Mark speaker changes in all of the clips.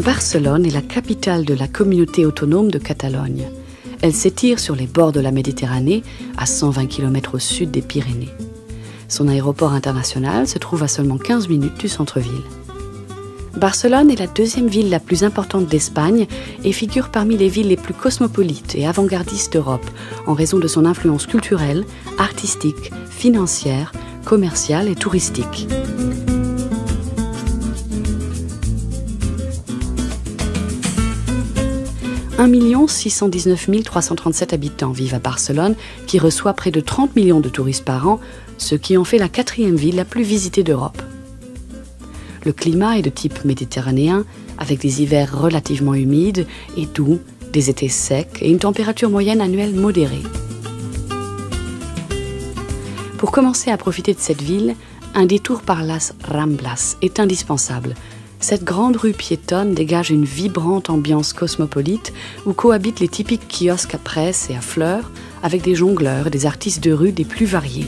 Speaker 1: Barcelone est la capitale de la communauté autonome de Catalogne. Elle s'étire sur les bords de la Méditerranée, à 120 km au sud des Pyrénées. Son aéroport international se trouve à seulement 15 minutes du centre-ville. Barcelone est la deuxième ville la plus importante d'Espagne et figure parmi les villes les plus cosmopolites et avant-gardistes d'Europe en raison de son influence culturelle, artistique, financière, commerciale et touristique. « 1 619 337 habitants vivent à Barcelone, qui reçoit près de 30 millions de touristes par an, ce qui en fait la 4e ville la plus visitée d'Europe. Le climat est de type méditerranéen, avec des hivers relativement humides et doux, des étés secs et une température moyenne annuelle modérée. Pour commencer à profiter de cette ville, un détour par Las Ramblas est indispensable. Cette grande rue piétonne dégage une vibrante ambiance cosmopolite où cohabitent les typiques kiosques à presse et à fleurs avec des jongleurs et des artistes de rue des plus variés.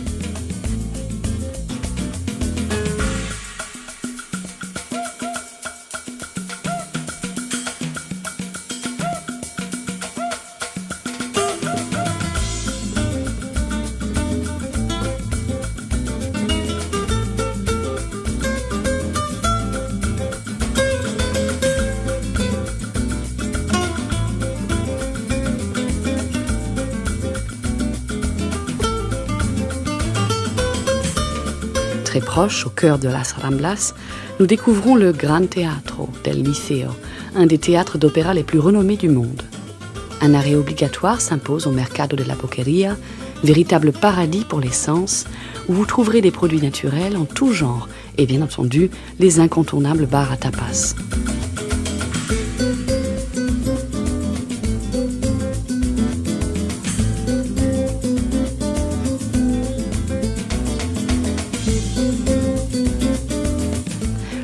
Speaker 1: Très proche, au cœur de Las Ramblas, nous découvrons le Gran Teatro del Liceo, un des théâtres d'opéra les plus renommés du monde. Un arrêt obligatoire s'impose au Mercado de la Boqueria, véritable paradis pour les sens, où vous trouverez des produits naturels en tout genre et bien entendu les incontournables bars à tapas.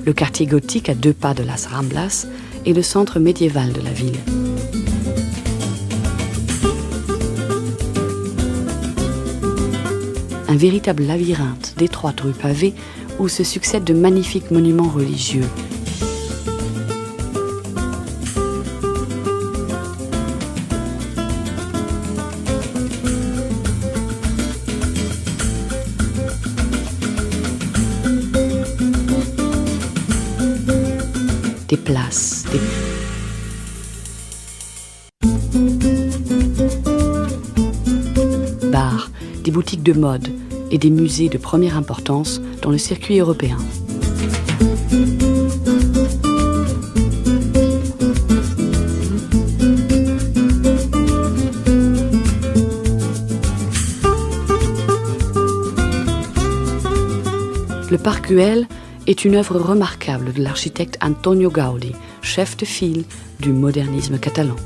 Speaker 1: Le quartier gothique à 2 pas de Las Ramblas est le centre médiéval de la ville. Un véritable labyrinthe d'étroites rues pavées où se succèdent de magnifiques monuments religieux. Des places, des bars, des boutiques de mode et des musées de première importance dans le circuit européen. Le Parc Güell est une œuvre remarquable de l'architecte Antonio Gaudí, chef de file du modernisme catalan.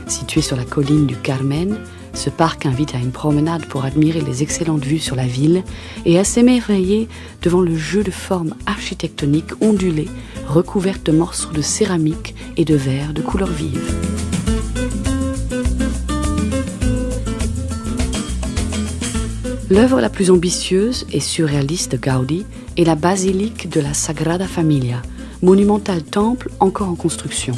Speaker 1: Situé sur la colline du Carmen, ce parc invite à une promenade pour admirer les excellentes vues sur la ville et à s'émerveiller devant le jeu de formes architectoniques ondulées, recouvertes de morceaux de céramique et de verre de couleurs vives. L'œuvre la plus ambitieuse et surréaliste de Gaudí est la basilique de la Sagrada Familia, monumental temple encore en construction.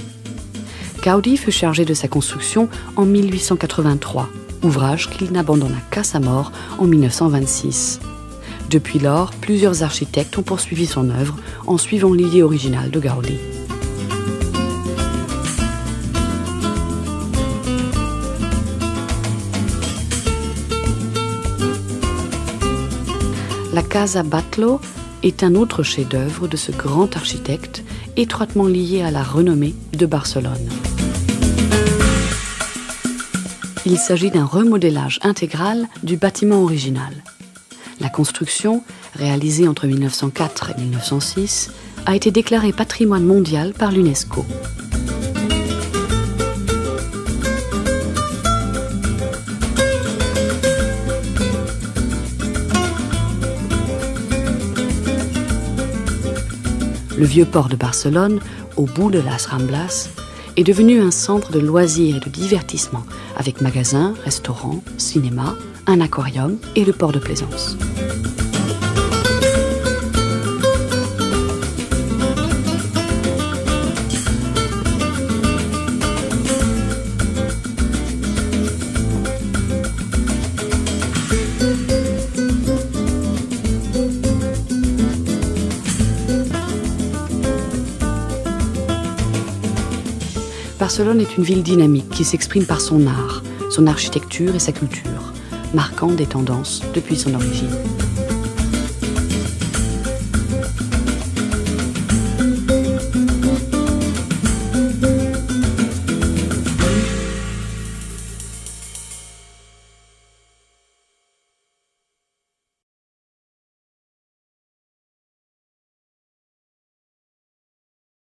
Speaker 1: Gaudí fut chargé de sa construction en 1883, ouvrage qu'il n'abandonna qu'à sa mort en 1926. Depuis lors, plusieurs architectes ont poursuivi son œuvre en suivant l'idée originale de Gaudí. La Casa Batlló est un autre chef-d'œuvre de ce grand architecte, étroitement lié à la renommée de Barcelone. Il s'agit d'un remodélage intégral du bâtiment original. La construction, réalisée entre 1904 et 1906, a été déclarée patrimoine mondial par l'UNESCO. Le vieux port de Barcelone, au bout de Las Ramblas, est devenue un centre de loisirs et de divertissement, avec magasins, restaurants, cinéma, un aquarium et le port de plaisance. Barcelone est une ville dynamique qui s'exprime par son art, son architecture et sa culture, marquant des tendances depuis son origine.